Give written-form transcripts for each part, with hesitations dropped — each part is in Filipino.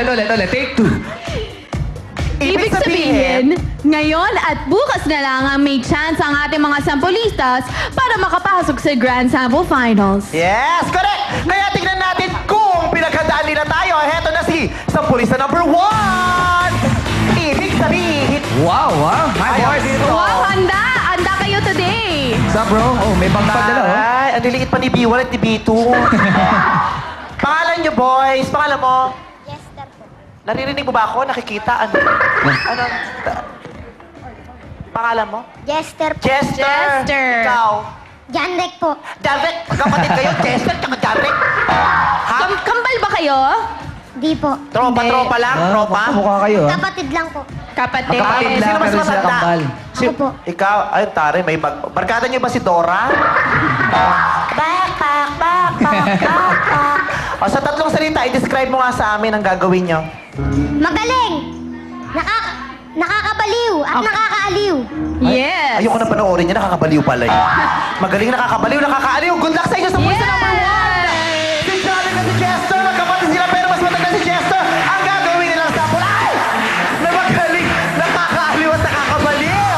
Ulit. Take 2. Ibig sabihin, ngayon at bukas na lang ang may chance ang ating mga sampulistas para makapasok sa Grand Sample Finals. Yes, correct! Kaya tignan natin kung pinaghandaan nila tayo. Heto na si Sampulista number 1! Ibig sabihin... Wow. Hi, boys. Wow, handa! Handa kayo today! What's up, bro? Oh, may backpack dala, oh. Ay, ang liliit pa ni B1 at ni B2. Pangalan nyo, boys. Pangalan mo? Jester po. Naririnig mo ba ako? Nakikita? Ano? Pangalan mo? Jester po. Chester. Chester. Ikaw? Janrek po. Jarek. Magkapatid kayo? Chester tsaka Jarek. Ha? Kambal ba kayo? Di po. Tropa lang? Tropa? Mukha kayo, ah. Kapatid lang po. Kapatid. Kapatid lang, Sino mas pero sila matanda? kambal. Ako po. Ikaw? Ay, tare, may barkada niyo ba si Dora? Backpack. O, sa tatlong salita, i-describe mo nga sa amin ang gagawin niyo. Magaling. Nakakabaliw at nakakaaliw. Yes. Ayoko na panoorin niya, nakakabaliw pala yun. Magaling, nakakaaliw. Good luck sa inyo sa puso number 1! Si Charlie at si Chester, magkapatid sila pero mas matanda si Chester. Ang gagawin nilang sample ay na magaling, nakakaaliw at nakakabaliw.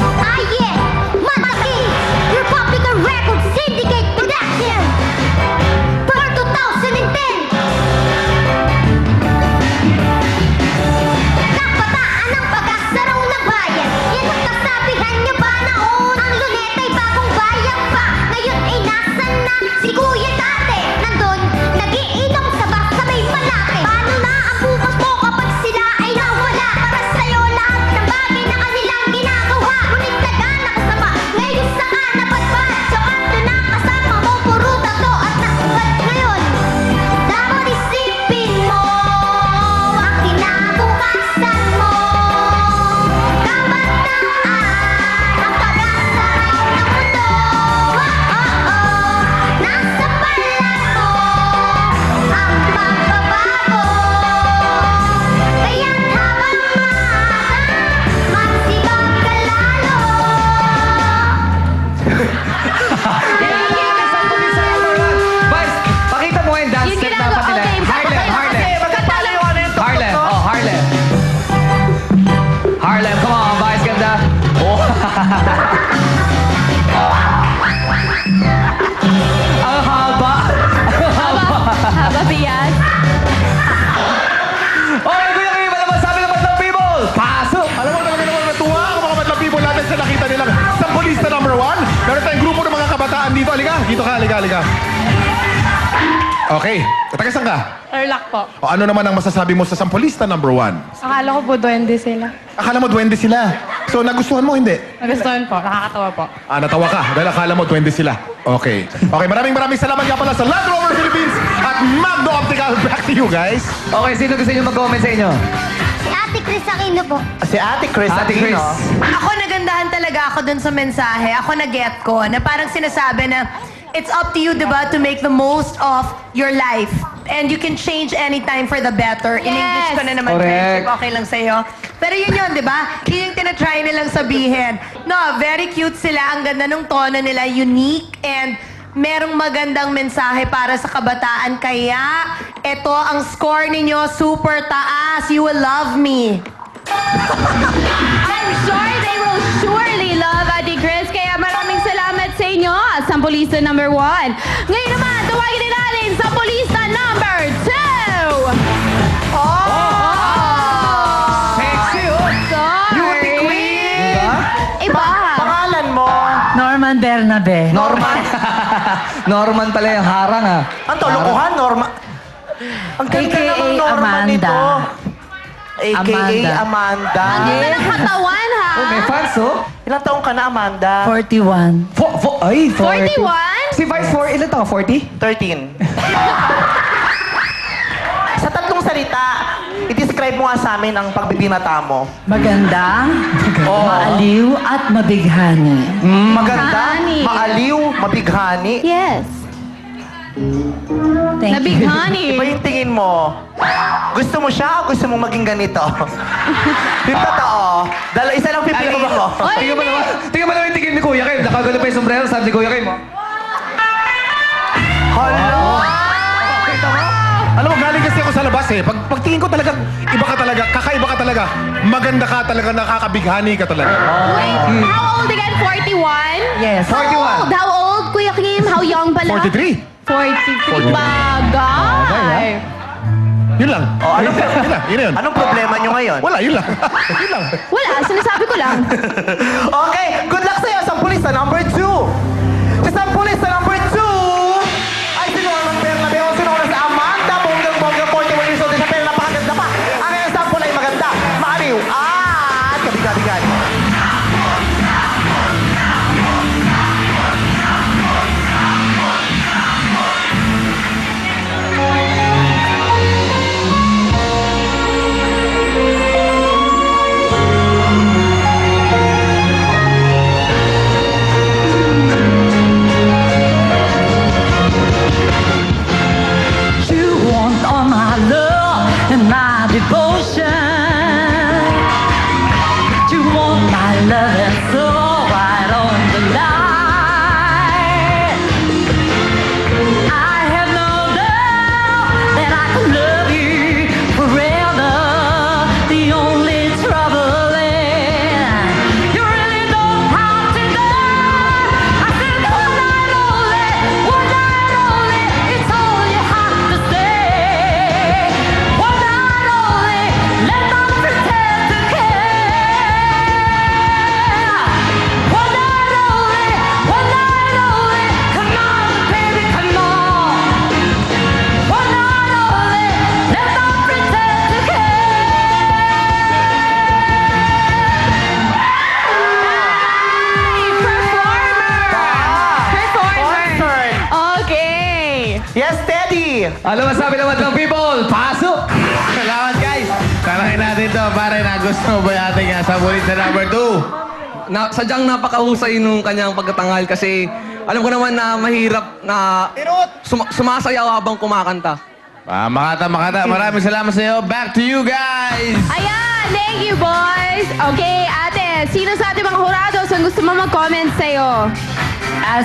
Mataki! Republican Records Syndicate Production! For 2010! Kabataan ng pag-asaraw ng bayan. Yan ang kasabihan niyo ba noon? Ang luneta'y bagong bayan pa. Ngayon ay nasan na si Kuya Dati? Nandun, nagiinom sa bak sa may malaki. Paano na ang bukas mo kapag sila ay nawala? Para sa'yo lahat ng bagay na kanilang ginagawa. Ngunit nagana kasama, ngayon saan napadpad? Sa kanto na kasama mo, puro tato at nakapad ngayon. Dapat isipin mo ang kinabukasan mo. Kabataan, ang pag-asaraw ng mundo. Nasa balat mo ang pagbabago. Kaya't habang maaga, magsikap ka lalo. Vice, pakita mo yung dance Yung step ginagawa- dapat nila. okay, Harlem. Magkapaliw ano yung Harlem. Oh, Harlem. Harlem, come on, Vice, ganda. Oh. Ang haba. Haba, Bias. Okay, Kuya Kim, ano masabi ng Madlang People? Pasok! Alam mo talaga naman natuwa ang mga Madlang People natin sa nakita nilang Sampulista number 1. Meron tayong grupo ng mga kabataan dito. Halika. Okay. Taga-saan ka? Erlak po. O ano naman ang masasabi mo sa Sampulista number 1? Akala ko po duwende sila. Akala mo duwende sila. So nagustuhan mo, hindi? Nagustuhan po. Nakakatawa po. Natawa ka dahil akala mo duwende sila. Okay. Okay, maraming salamat nga pala sa Land Rover Philippines at Magno Optical. Back to you, guys. Okay, sino gusto nyo mag-comment sa inyo? Si Ate Chris Aquino po. Si Ate Chris Ate Aquino. Chris. Ako nagandahan talaga ako dun sa mensahe. Ako na-get ko na parang sinasabi na it's up to you, diba, to make the most of your life. And you can change anytime for the better. In English ko na naman, Correct. friendship, okay lang sa'yo. Pero yun, di ba? Yun yung tinatry nilang sabihin. No, very cute sila. Ang ganda ng tono nila. Unique and merong magandang mensahe para sa kabataan. Kaya, ito ang score ninyo, super taas. You will love me. I'm sure they will surely love Ate Chris. Kaya maraming salamat sa inyo, Sampulista number 1. Ngayon naman, tawagin din natin Sampulista number 2. Sexy, oh! Beauty Queen! Diba? Iba. Pangalan mo? Norman Bernabe. Norman. Norman pala yung harang, ah. Ang tolokohan, Norma. Ang ganda AKA naman Norman Amanda. nito. AKA Amanda. Ang ganda ng katawan, ha? Oh, may fans, oh. Ilang taong ka na, Amanda? 41. Ay, 40. 41? Si Vice, ilan taon? 40? 13. Sa tatlong salita, i-describe mo nga sa amin ang pagbibinata mo. Maganda, maaliw at mabighani. Maganda, Mabighani. maaliw, mabighani. Yes. Thank you. Nabighani. Iba yung tingin mo. Gusto mo siya o gusto mo maging ganito? Yung totoo. Isa lang pipili mo ba ko? Oy, Tingnan mo hindi. naman yung tingin ni Kuya. Kuya Kim. Nakagano pa yung sombrero. Sabi ni Kuya Kim, oh. Hello! Kita mo? Alam mo, galing kasi ako sa labas eh. Pagtingin ko talaga, iba ka talaga, kakaiba ka talaga. Maganda ka talaga, nakakabighani ka talaga. Wait, how old again? 41? Yes. 41. How old, Kuya Kim? How young pala? 43. 43. Bagay. Yun lang. Oh, ano ba? Yun lang, yun na yun. Anong problema nyo ngayon? Wala, yun lang. Yun lang. Wala, sinasabi ko lang. Okay, good luck sa'yo. Sampulista number 2. Sa sampulista number 2, ay si Norman Bernabe. O sinuna sa Amanda. Bonggang-bonggang 41 years old. Isa pero napakaganda pa. Ang iyong sampul ay maganda. Maaliw. At kabigabigan. You want all my love and my devotion. You want my love and soul right on the line. I have no doubt that I can love you forever. The only trouble is you really don't have to know. I said one night only, it's all you have to say. One night only, let them pretend to care. One night only, come on, baby, come on. One night only, let them pretend to Performer. Okay. Yes, Teddy. Ano masabi naman ng people? Pasok! Salamat guys! Tanongin natin to, pare, nagustuhan mo ba yung ating sabulit sa number 2? Sadyang napakahusay nung kanyang pagkatangal kasi alam ko naman na mahirap na sumasayaw habang kumakanta. Makata. Maraming salamat sa iyo. Back to you guys! Ayan, thank you, boys. Okay, ate, sino sa ating mga hurados ang gusto mo mag-comment sa'yo?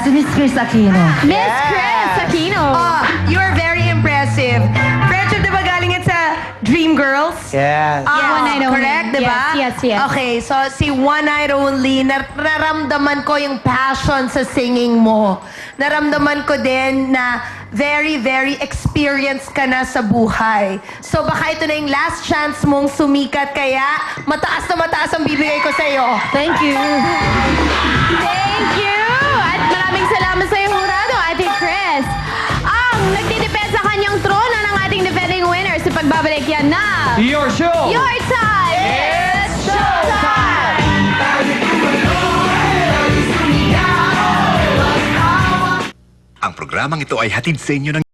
Si Miss Chris Aquino. Miss Chris Aquino. Oh, you're very impressive. Friendship, di ba galing yan sa Dream Girls? Yes. One Night Only. Correct, di ba? Yes. Okay, so si One Night Only, nararamdaman ko yung passion sa singing mo. Naramdaman ko din na very, very experienced ka na sa buhay. So baka ito na yung last chance mong sumikat, kaya mataas na mataas ang bibigay ko sa'yo. Thank you. Thank you. At maraming salamat sa iyo, Jurado, Ate Chris. Ang nagtitipid sa kanyang trono ng ating defending winner sa pagbabalik yan na Your show! Your Time! It's Showtime! Ang programang ito ay hatid sa inyo ng